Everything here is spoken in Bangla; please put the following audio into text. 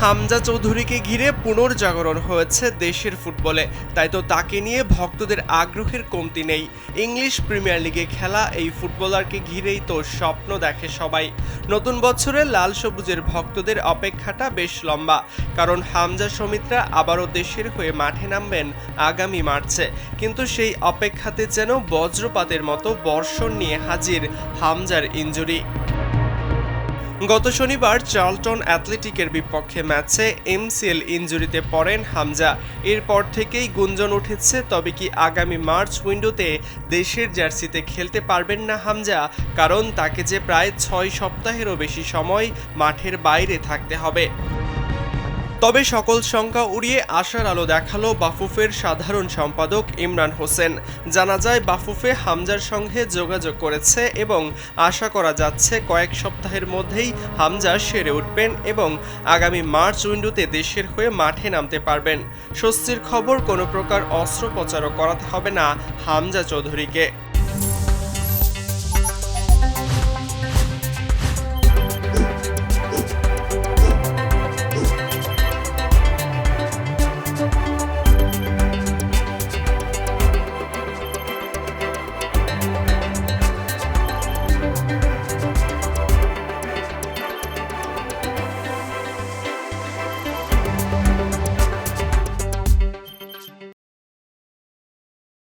হামজা চৌধুরীকে ঘিরে পুনর্জাগরণ হয়েছে দেশের ফুটবলে, তাই তো তাকে নিয়ে ভক্তদের আগ্রহের কমতি নেই। ইংলিশ প্রিমিয়ার লিগে খেলা এই ফুটবলারকে ঘিরেই তো স্বপ্ন দেখে সবাই। নতুন বছরে লাল সবুজের ভক্তদের অপেক্ষাটা বেশ লম্বা, কারণ হামজা সমিতরা আবারও দেশের হয়ে মাঠে নামবেন আগামী মার্চে। কিন্তু সেই অপেক্ষাতে যেন বজ্রপাতের মতো বর্ষণ নিয়ে হাজির হামজার ইনজুরি। গত শনিবার চার্লটন অ্যাথলেটিকের বিপক্ষে ম্যাচে এমসিএল ইনজুরিতে পড়েন হামজা। এরপর থেকেই গুঞ্জন উঠেছে, তবে কি আগামী মার্চ উইন্ডোতে দেশের জার্সিতে খেলতে পারবেন না হামজা, কারণ তাকে যে প্রায় ৬ সপ্তাহেরও বেশি সময় মাঠের বাইরে থাকতে হবে। তবে সকল শঙ্কা উড়িয়ে আশার আলো দেখালো বাফুফের সাধারণ সম্পাদক ইমরান হোসেন। জানা যায় বাফুফে হামজার সঙ্গে যোগাযোগ করেছে এবং আশা করা যাচ্ছে কয়েক সপ্তাহের মধ্যেই হামজা সেরে উঠবেন এবং আগামী মার্চ উইন্ডোতে দেশের হয়ে মাঠে নামতে পারবেন। স্বস্তির খবর, কোনো প্রকার অস্ত্রোপচারও করাতে হবে না হামজা চৌধুরীকে।